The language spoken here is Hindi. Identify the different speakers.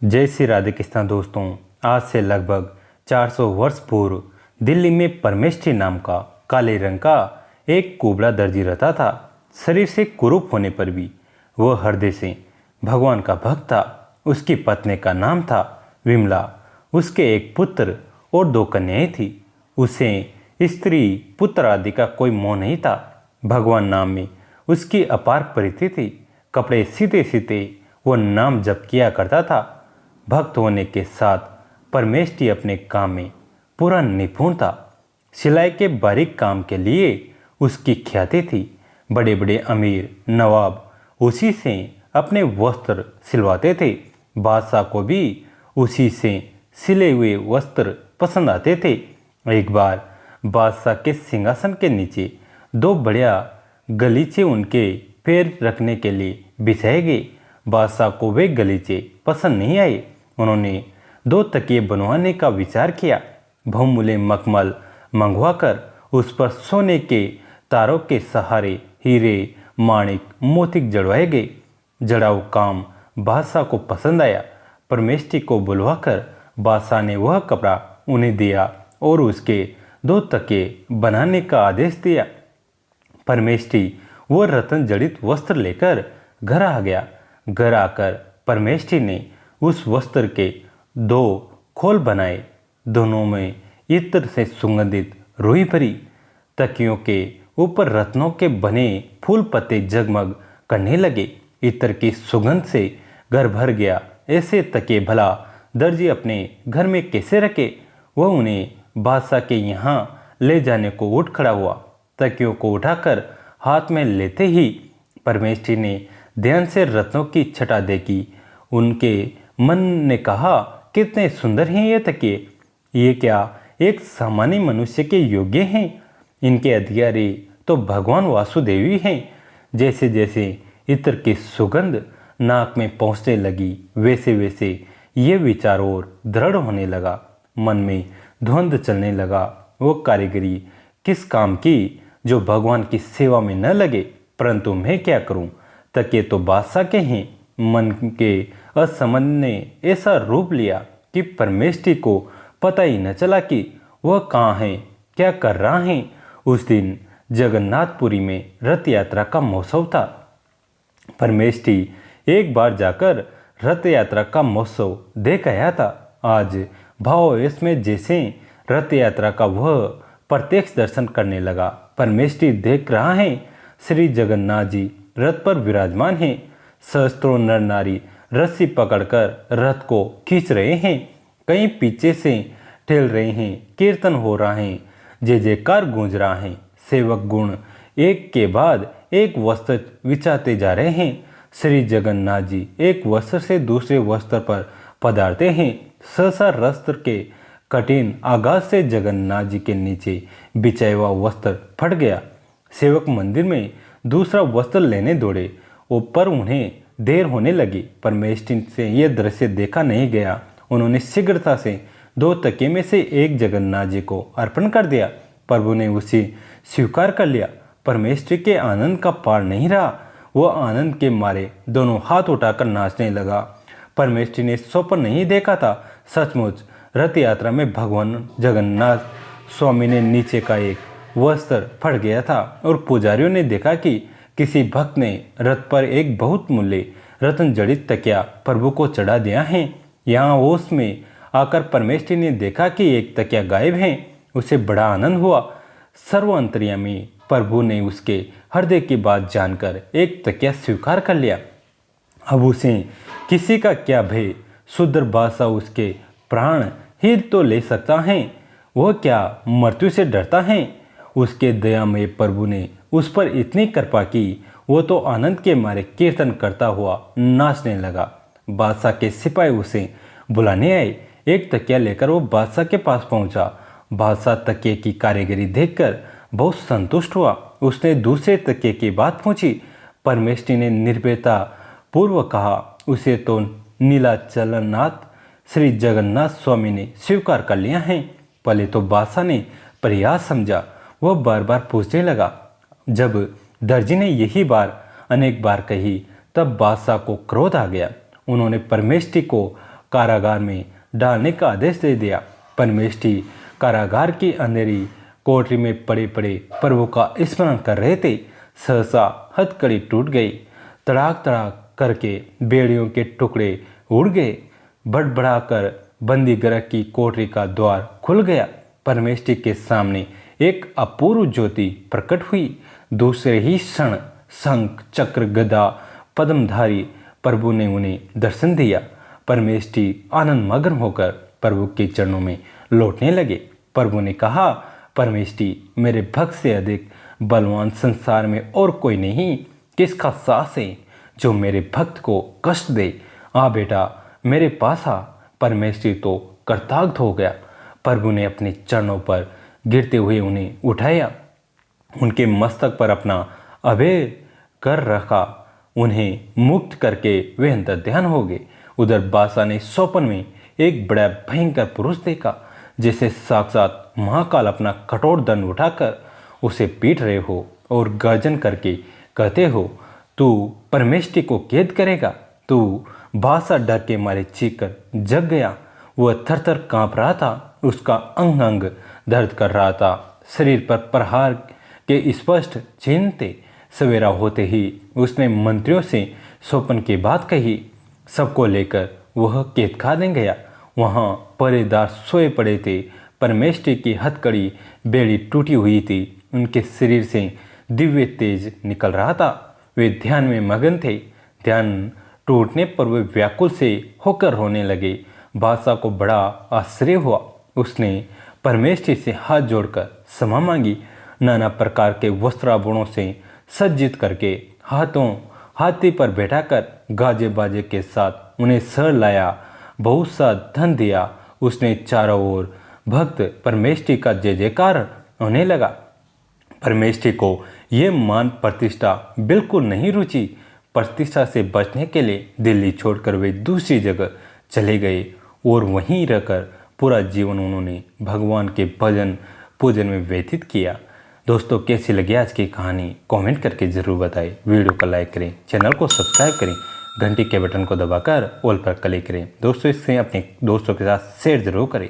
Speaker 1: जय श्री राधे कृष्ण दोस्तों। आज से लगभग 400 वर्ष पूर्व दिल्ली में परमेष्ठी नाम का काले रंग का एक कुबड़ा दर्जी रहता था। शरीर से कुरूप होने पर भी वह हृदय से भगवान का भक्त था। उसकी पत्नी का नाम था विमला। उसके एक पुत्र और 2 कन्याएं थी। उसे स्त्री पुत्र आदि का कोई मोह नहीं था। भगवान नाम में उसकी अपार प्रीति थी। कपड़े सीते सीते वह नाम जप किया करता था। भक्त होने के साथ परमेष्ठी अपने काम में पूरा निपुण था। सिलाई के बारीक काम के लिए उसकी ख्याति थी। बड़े बड़े अमीर नवाब उसी से अपने वस्त्र सिलवाते थे। बादशाह को भी उसी से सिले हुए वस्त्र पसंद आते थे। एक बार बादशाह के सिंहासन के नीचे 2 बढ़िया गलीचे उनके पैर रखने के लिए बिछाए गए। बादशाह को वे गलीचे पसंद नहीं आए। उन्होंने 2 तकिए बनवाने का विचार किया। बहुमूल्य मखमल मंगवाकर उस पर सोने के तारों के सहारे हीरे माणिक मोतिक जड़वाए गए। जड़ाऊ काम बादशाह को पसंद आया। परमेष्ठी को बुलवाकर बादशाह ने वह कपड़ा उन्हें दिया और उसके 2 तकिए बनाने का आदेश दिया। परमेष्ठी वह रत्न जड़ित वस्त्र लेकर घर आ गया। घर आकर परमेष्ठी ने उस वस्त्र के 2 खोल बनाए। दोनों में इत्र से सुगंधित रुई भरी। तकियों के ऊपर रत्नों के बने फूल पत्ते जगमग करने लगे। इत्र की सुगंध से घर भर गया। ऐसे तकिए भला दर्जी अपने घर में कैसे रखे? वह उन्हें बादशाह के यहाँ ले जाने को उठ खड़ा हुआ। तकियों को उठाकर हाथ में लेते ही परमेष्ठी ने ध्यान से रत्नों की छटा देखी। उनके मन ने कहा, कितने सुंदर हैं ये तकिए। ये क्या एक सामान्य मनुष्य के योग्य हैं? इनके अधिकारी तो भगवान वासुदेवी हैं। जैसे जैसे इत्र की सुगंध नाक में पहुंचने लगी वैसे वैसे ये विचार और दृढ़ होने लगा। मन में द्वंद्व चलने लगा। वो कारीगरी किस काम की जो भगवान की सेवा में न लगे? परंतु मैं क्या करूं? तकिए तो बादशाह के हैं। मन के असमंजस ने ऐसा रूप लिया कि परमेष्ठी को पता ही न चला कि वह कहाँ है, क्या कर रहा है। उस दिन जगन्नाथपुरी में रथ यात्रा का महोत्सव था। परमेष्ठी एक बार जाकर रथ यात्रा का महोत्सव देख आया था। आज भावावेश में जैसे रथ यात्रा का वह प्रत्यक्ष दर्शन करने लगा। परमेष्ठी देख रहा है श्री जगन्नाथ जी रथ पर विराजमान हैं। सहस्त्रों नर नारी रस्सी पकड़कर रथ को खींच रहे हैं। कहीं पीछे से ठेल रहे हैं। कीर्तन हो रहा है। जय जयकार गूंज रहा है। सेवक गुण एक के बाद एक वस्त्र विछाते जा रहे हैं। श्री जगन्नाथ जी एक वस्त्र से दूसरे वस्त्र पर पधारते हैं। सहसा वस्त्र के कठिन आघात से जगन्नाथ जी के नीचे बिछाया हुआ वस्त्र फट गया। सेवक मंदिर में दूसरा वस्त्र लेने दौड़े। ऊपर उन्हें देर होने लगी। परमेष्ठी से यह दृश्य देखा नहीं गया। उन्होंने शीघ्रता से 2 तकिए में से एक जगन्नाथ जी को अर्पण कर दिया। प्रभु ने उसे स्वीकार कर लिया। परमेष्ठी के आनंद का पार नहीं रहा। वह आनंद के मारे दोनों हाथ उठाकर नाचने लगा। परमेष्ठी ने स्वप्न नहीं देखा था। सचमुच रथ यात्रा में भगवान जगन्नाथ स्वामी ने नीचे का एक वस्त्र फट गया था और पुजारियों ने देखा कि किसी भक्त ने रथ पर एक बहुत मूल्य रत्न जड़ित तकिया प्रभु को चढ़ा दिया है। यहाँ होश में आकर परमेष्ठी ने देखा कि एक तकिया गायब है। उसे बड़ा आनंद हुआ। सर्व अंतर्यामी प्रभु ने उसके हृदय की बात जानकर एक तकिया स्वीकार कर लिया। अब उसे किसी का क्या भय? शूद्र बादशाह उसके प्राण ही तो ले सकता है। वह क्या मृत्यु से डरता है? उसके दयामय प्रभु ने उस पर इतनी कृपा की। वो तो आनंद के मारे कीर्तन करता हुआ नाचने लगा। बादशाह के सिपाही उसे बुलाने आए। एक तकिया लेकर वो बादशाह के पास पहुंचा। बादशाह तकिए की कारीगरी देखकर बहुत संतुष्ट हुआ। उसने दूसरे तकिए की बात पूछी। परमेष्ठी ने निर्भयता पूर्वक कहा, उसे तो नीलाचलनाथ श्री जगन्नाथ स्वामी ने स्वीकार कर लिया है। पहले तो बादशाह ने प्रयास समझा। वह बार बार पूछने लगा। जब दर्जी ने यही बार अनेक बार कही तब बादशाह को क्रोध आ गया। उन्होंने परमेष्ठी को कारागार में डालने का आदेश दे दिया। परमेष्ठी कारागार की अंधेरी कोठरी में पड़े पड़े प्रभु का स्मरण कर रहे थे। सहसा हथकड़ी टूट गई। तड़ाक तड़ाक करके बेड़ियों के टुकड़े उड़ गए। बड़बड़ाकर बंदी गृह की कोठरी का द्वार खुल गया। परमेष्ठी के सामने एक अपूर्व ज्योति प्रकट हुई। दूसरे ही क्षण शंख चक्र गदा पद्मधारी प्रभु ने उन्हें दर्शन दिया। परमेष्ठी आनंद मग्न होकर प्रभु के चरणों में लौटने लगे। प्रभु ने कहा, परमेष्ठी, मेरे भक्त से अधिक बलवान संसार में और कोई नहीं। किसका साहस है जो मेरे भक्त को कष्ट दे? आ बेटा, मेरे पास आ। परमेष्ठी तो कृतार्थ हो गया। प्रभु ने अपने चरणों पर गिरते हुए उन्हें उठाया, उनके मस्तक पर अपना अभय कर रखा। उन्हें मुक्त करके वे अंतर ध्यान हो गए। उधर बादशाह ने स्वप्न में एक बड़ा भयंकर पुरुष देखा, जैसे साक्षात महाकाल अपना कठोर दंड उठाकर उसे पीट रहे हो और गर्जन करके कहते हो, तू परमेष्ठी को कैद करेगा। तू बादशाह डर के मारे चीखकर जग गया। वह थर थर काँप रहा था। उसका अंग अंग दर्द कर रहा था। शरीर पर प्रहार के स्पष्ट चिन्ह थे। सवेरा होते ही उसने मंत्रियों से स्वप्न की बात कही। सबको लेकर वह कैदखाने गया। वहाँ पहरेदार सोए पड़े थे। परमेष्ठी की हथकड़ी बेड़ी टूटी हुई थी। उनके शरीर से दिव्य तेज निकल रहा था। वे ध्यान में मगन थे। ध्यान टूटने पर वे व्याकुल से होकर रोने लगे। बादशाह को बड़ा आश्चर्य हुआ। उसने परमेष्ठी से हाथ जोड़कर क्षमा मांगी। नाना प्रकार के वस्त्राभूषणों से सज्जित करके हाथी पर बैठाकर गाजे बाजे के साथ उन्हें सर लाया। बहुत सा धन दिया। उसने चारों ओर भक्त परमेष्ठी का जय जयकार होने लगा। परमेष्ठी को ये मान प्रतिष्ठा बिल्कुल नहीं रुचि। प्रतिष्ठा से बचने के लिए दिल्ली छोड़कर वे दूसरी जगह चले गए और वहीं रहकर पूरा जीवन उन्होंने भगवान के भजन पूजन में व्यतीत किया। दोस्तों, कैसी लगी आज की कहानी कमेंट करके ज़रूर बताएं। वीडियो को लाइक करें, चैनल को सब्सक्राइब करें, घंटी के बटन को दबाकर ऑल पर क्लिक करें। दोस्तों, इससे अपने दोस्तों के साथ शेयर जरूर करें।